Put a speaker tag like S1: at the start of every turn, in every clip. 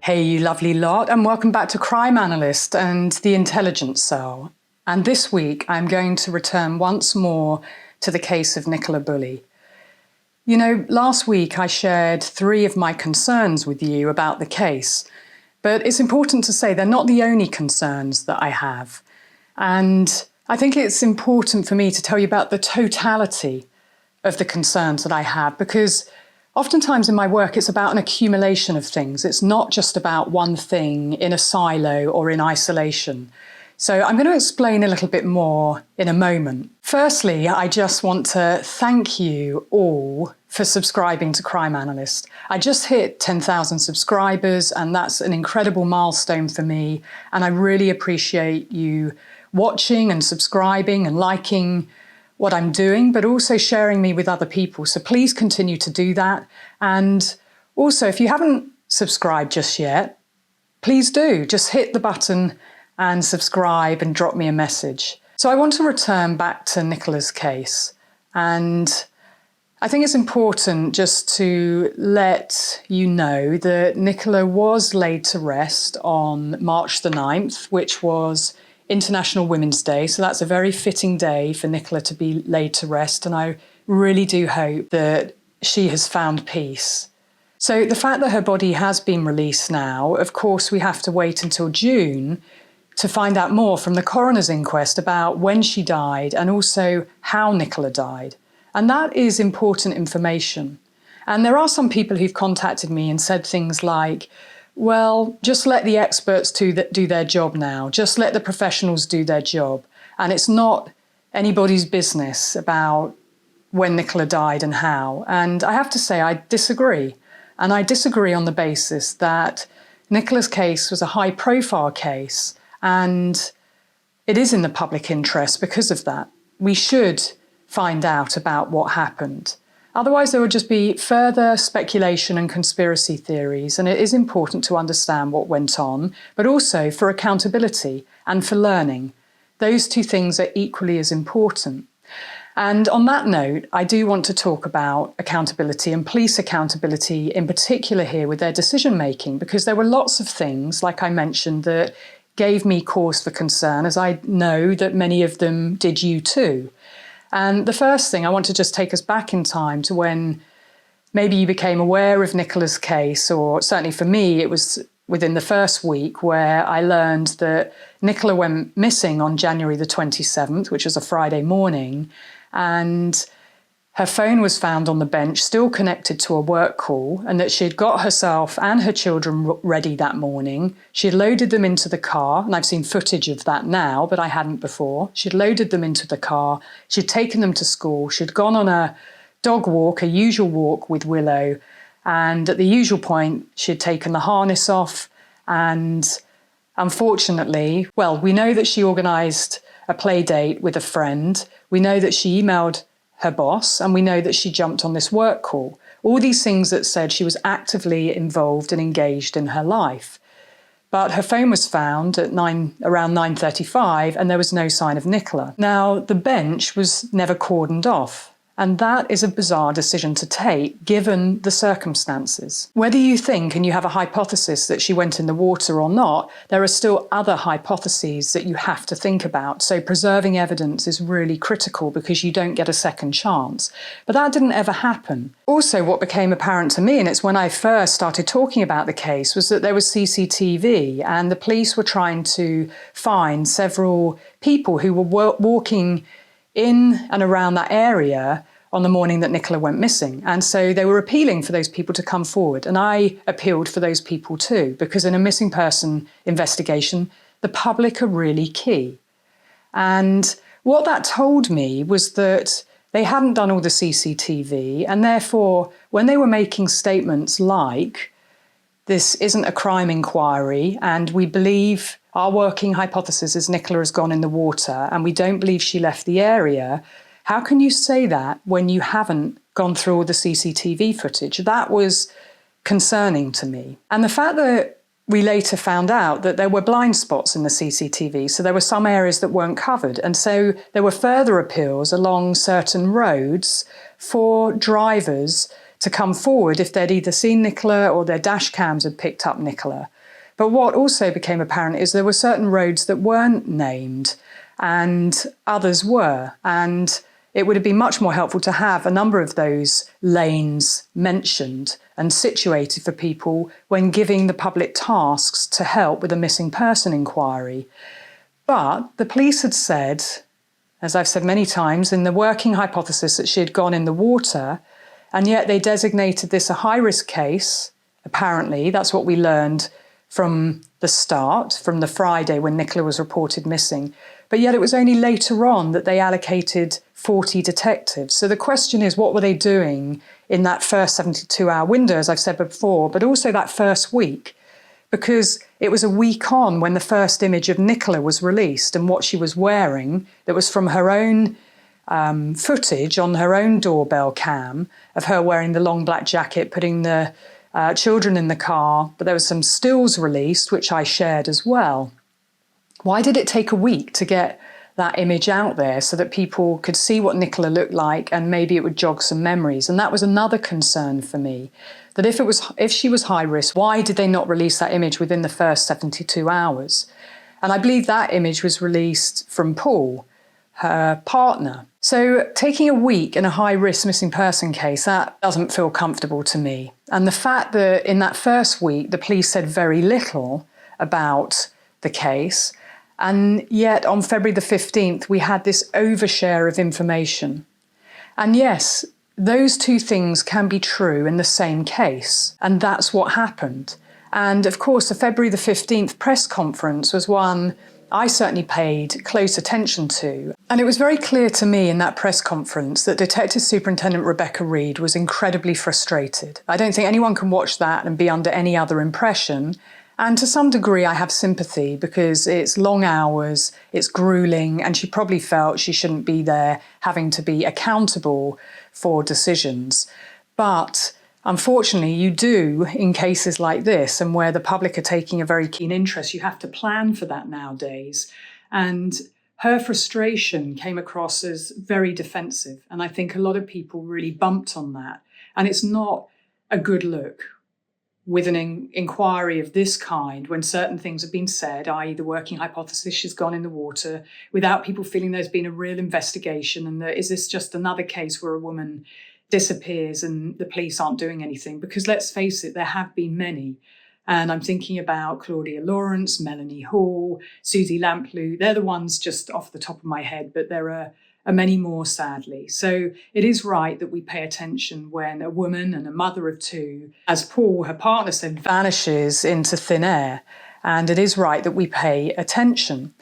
S1: Hey, you lovely lot, and welcome back to Crime Analyst and the Intelligence Cell. And this week, I'm going to return once more to the case of Nicola Bulley. You know, last week I shared 3 of my concerns with you about the case, but it's important to say they're not the only concerns that I have. And I think it's important for me to tell you about the totality of the concerns that I have, because oftentimes in my work, it's about an accumulation of things. It's not just about one thing in a silo or in isolation. So I'm going to explain a little bit more in a moment. Firstly, I just want to thank you all for subscribing to Crime Analyst. I just hit 10,000 subscribers, and that's an incredible milestone for me. And I really appreciate you watching and subscribing and liking what I'm doing, but also sharing me with other people. So please continue to do that. And also, if you haven't subscribed just yet, please do. Just hit the button and subscribe and drop me a message. So I want to return back to Nicola's case. And I think it's important just to let you know that Nicola was laid to rest on March the 9th, which was International Women's Day. So that's a very fitting day for Nicola to be laid to rest. And I really do hope that she has found peace. So the fact that her body has been released now, of course, we have to wait until June to find out more from the coroner's inquest about when she died and also how Nicola died. And that is important information. And there are some people who've contacted me and said things like, well, just let the experts do their job now. Just let the professionals do their job. And it's not anybody's business about when Nicola died and how. And I have to say, I disagree. And I disagree on the basis that Nicola's case was a high-profile case, and it is in the public interest because of that. We should find out about what happened. Otherwise, there would just be further speculation and conspiracy theories, and it is important to understand what went on, but also for accountability and for learning. Those 2 things are equally as important. And on that note, I do want to talk about accountability and police accountability in particular here with their decision-making, because there were lots of things, like I mentioned, that gave me cause for concern, as I know that many of them did you too. And the first thing, I want to just take us back in time to when maybe you became aware of Nicola's case, or certainly for me, it was within the first week where I learned that Nicola went missing on January the 27th, which was a Friday morning, and her phone was found on the bench, still connected to a work call, and that she had got herself and her children ready that morning. She had loaded them into the car, and I've seen footage of that now, but I hadn't before. She'd loaded them into the car. She'd taken them to school. She'd gone on a dog walk, a usual walk with Willow, and at the usual point, she'd taken the harness off. And unfortunately, well, we know that she organised a play date with a friend. We know that she emailed her boss, and we know that she jumped on this work call. All these things that said she was actively involved and engaged in her life. But her phone was found at around 9:35, and there was no sign of Nicola. Now, the bench was never cordoned off, and that is a bizarre decision to take given the circumstances. Whether you think and you have a hypothesis that she went in the water or not, there are still other hypotheses that you have to think about. So preserving evidence is really critical because you don't get a second chance. But that didn't ever happen. Also, what became apparent to me, and it's when I first started talking about the case, was that there was CCTV, and the police were trying to find several people who were walking in and around that area on the morning that Nicola went missing. And so they were appealing for those people to come forward. And I appealed for those people too, because in a missing person investigation, the public are really key. And what that told me was that they hadn't done all the CCTV, and therefore, when they were making statements like, this isn't a crime inquiry, and we believe our working hypothesis is Nicola has gone in the water, and we don't believe she left the area, how can you say that when you haven't gone through all the CCTV footage? That was concerning to me. And the fact that we later found out that there were blind spots in the CCTV, so there were some areas that weren't covered. And so there were further appeals along certain roads for drivers to come forward if they'd either seen Nicola or their dash cams had picked up Nicola. But what also became apparent is there were certain roads that weren't named and others were. And it would have been much more helpful to have a number of those lanes mentioned and situated for people when giving the public tasks to help with a missing person inquiry. But the police had said, as I've said many times, in the working hypothesis that she had gone in the water, and yet they designated this a high-risk case. Apparently, that's what we learned from the start, from the Friday when Nicola was reported missing. But yet it was only later on that they allocated 40 detectives. So the question is, what were they doing in that first 72-hour window, as I've said before, but also that first week? Because it was a week on when the first image of Nicola was released, and what she was wearing, that was from her own footage on her own doorbell cam of her wearing the long black jacket, putting the children in the car, but there were some stills released, which I shared as well. Why did it take a week to get that image out there so that people could see what Nicola looked like and maybe it would jog some memories? And that was another concern for me, that if she was high risk, why did they not release that image within the first 72 hours? And I believe that image was released from Paul, her partner. So taking a week in a high-risk missing person case, that doesn't feel comfortable to me. And the fact that in that first week, the police said very little about the case, and yet on February the 15th, we had this overshare of information. And yes, those two things can be true in the same case, and that's what happened. And of course, the February the 15th press conference was one I certainly paid close attention to. And it was very clear to me in that press conference that Detective Superintendent Rebecca Reed was incredibly frustrated. I don't think anyone can watch that and be under any other impression. And to some degree, I have sympathy because it's long hours, it's grueling, and she probably felt she shouldn't be there having to be accountable for decisions. But unfortunately, you do in cases like this, and where the public are taking a very keen interest, you have to plan for that nowadays. And her frustration came across as very defensive. And I think a lot of people really bumped on that. And it's not a good look with an inquiry of this kind, when certain things have been said, i.e. the working hypothesis she's gone in the water, without people feeling there's been a real investigation, and that is this just another case where a woman disappears and the police aren't doing anything? Because let's face it, there have been many. And I'm thinking about Claudia Lawrence, Melanie Hall, Susie Lamplugh. They're the ones just off the top of my head, but there are many more, sadly. So it is right that we pay attention when a woman and a mother of two, as Paul, her partner, said, vanishes into thin air. And it is right that we pay attention.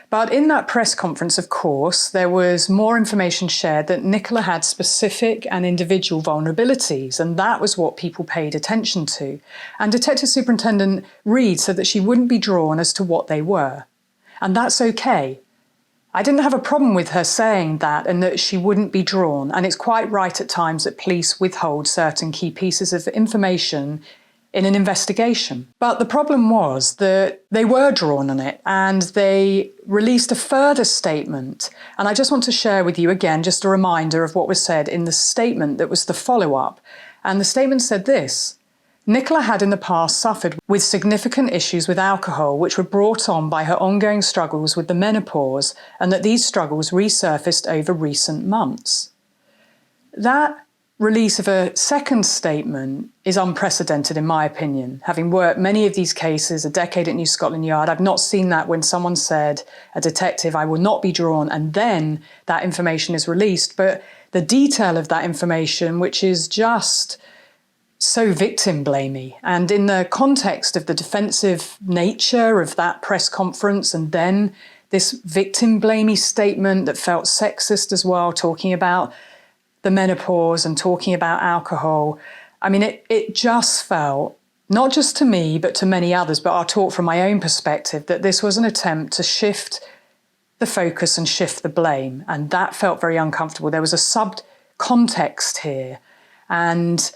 S1: But in that press conference, of course, there was more information shared that Nicola had specific and individual vulnerabilities, and that was what people paid attention to. And Detective Superintendent Reed said that she wouldn't be drawn as to what they were. And that's okay. I didn't have a problem with her saying that and that she wouldn't be drawn. And it's quite right at times that police withhold certain key pieces of information in an investigation. But the problem was that they were drawn on it, and they released a further statement. And I just want to share with you again, just a reminder of what was said in the statement that was the follow-up. And the statement said this: Nicola had in the past suffered with significant issues with alcohol, which were brought on by her ongoing struggles with the menopause, and that these struggles resurfaced over recent months. That release of a second statement is unprecedented, in my opinion. Having worked many of these cases, a decade at New Scotland Yard, I've not seen that when someone said, a detective, I will not be drawn, and then that information is released. But the detail of that information, which is just so victim blamey, and in the context of the defensive nature of that press conference, and then this victim blamey statement that felt sexist as well, talking about the menopause and talking about alcohol. I mean, it just felt, not just to me, but to many others, but I'll talk from my own perspective, that this was an attempt to shift the focus and shift the blame. And that felt very uncomfortable. There was a sub-context here. And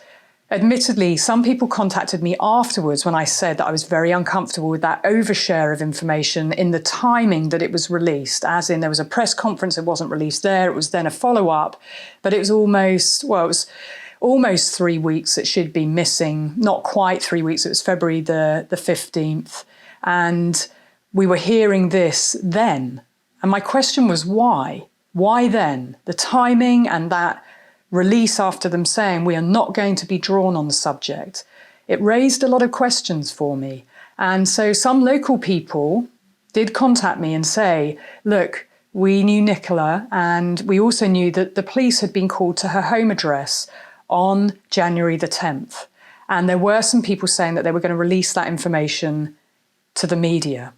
S1: admittedly, some people contacted me afterwards when I said that I was very uncomfortable with that overshare of information in the timing that it was released, as in there was a press conference, it wasn't released there, it was then a follow-up, but it was almost, well, it was almost 3 weeks that she'd been missing, not quite 3 weeks, it was February the 15th. And we were hearing this then. And my question was, why? Why then? The timing and that release after them saying we are not going to be drawn on the subject. It raised a lot of questions for me. And so some local people did contact me and say, look, we knew Nicola and we also knew that the police had been called to her home address on January the 10th. And there were some people saying that they were going to release that information to the media.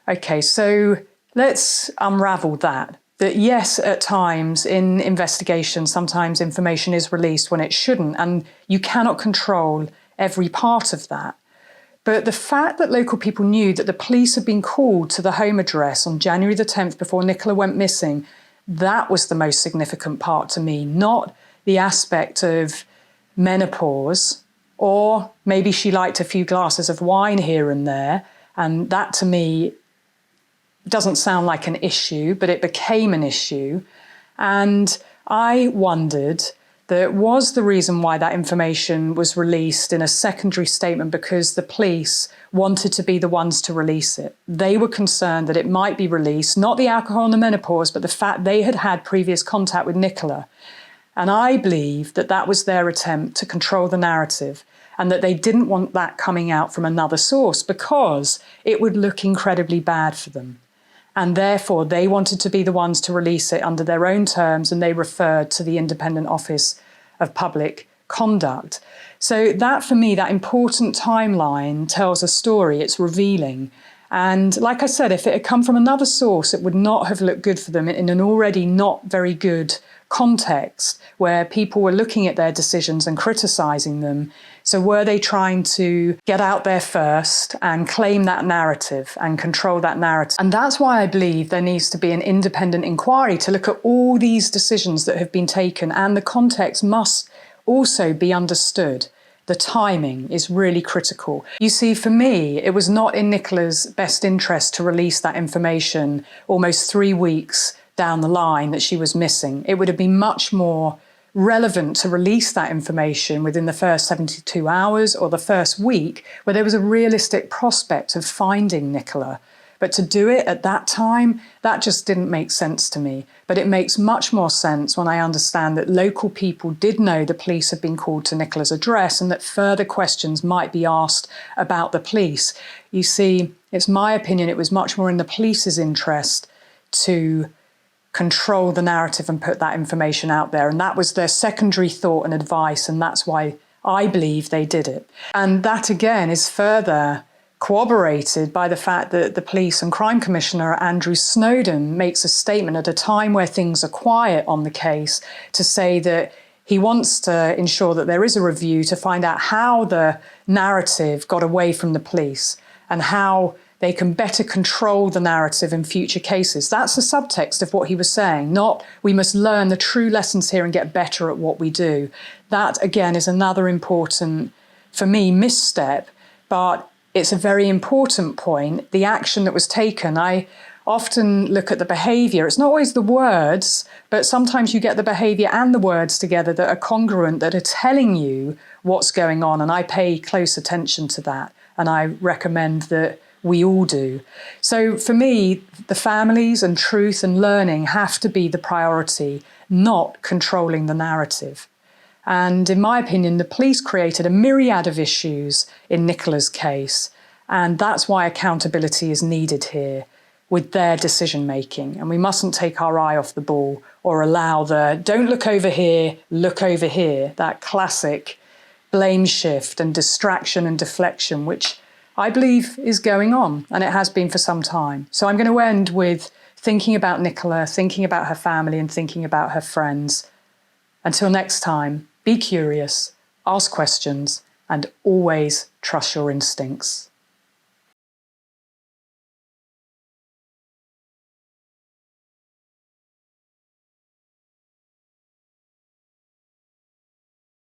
S1: Okay, so let's unravel that. That yes, at times in investigations, sometimes information is released when it shouldn't, and you cannot control every part of that. But the fact that local people knew that the police had been called to the home address on January the 10th before Nicola went missing, that was the most significant part to me, not the aspect of menopause, or maybe she liked a few glasses of wine here and there, and that to me doesn't sound like an issue, but it became an issue. And I wondered that was the reason why that information was released in a secondary statement because the police wanted to be the ones to release it. They were concerned that it might be released, not the alcohol and the menopause, but the fact they had had previous contact with Nicola. And I believe that that was their attempt to control the narrative and that they didn't want that coming out from another source because it would look incredibly bad for them. And therefore, they wanted to be the ones to release it under their own terms, and they referred to the Independent Office of Public Conduct. So that, for me, that important timeline tells a story. It's revealing. And like I said, if it had come from another source, it would not have looked good for them in an already not very good context where people were looking at their decisions and criticising them. So were they trying to get out there first and claim that narrative and control that narrative? And that's why I believe there needs to be an independent inquiry to look at all these decisions that have been taken, and the context must also be understood. The timing is really critical. You see, for me, it was not in Nicola's best interest to release that information almost 3 weeks down the line that she was missing. It would have been much more relevant to release that information within the first 72 hours or the first week where there was a realistic prospect of finding Nicola. But to do it at that time, that just didn't make sense to me. But it makes much more sense when I understand that local people did know the police had been called to Nicola's address and that further questions might be asked about the police. You see, it's my opinion it was much more in the police's interest to control the narrative and put that information out there. And that was their secondary thought and advice, and that's why I believe they did it. And that, again, is further corroborated by the fact that the Police and Crime Commissioner Andrew Snowden makes a statement at a time where things are quiet on the case to say that he wants to ensure that there is a review to find out how the narrative got away from the police and how they can better control the narrative in future cases. That's the subtext of what he was saying, not we must learn the true lessons here and get better at what we do. That, again, is another important, for me, misstep, but it's a very important point. The action that was taken, I often look at the behaviour. It's not always the words, but sometimes you get the behaviour and the words together that are congruent, that are telling you what's going on, and I pay close attention to that, and I recommend that we all do. So for me, the families and truth and learning have to be the priority, not controlling the narrative. And in my opinion, the police created a myriad of issues in Nicola's case, and that's why accountability is needed here with their decision making. And we mustn't take our eye off the ball or allow the don't look over here, look over here, that classic blame shift and distraction and deflection, which I believe is going on, and it has been for some time. So I'm going to end with thinking about Nicola, thinking about her family, and thinking about her friends. Until next time, be curious, ask questions, and always trust your instincts.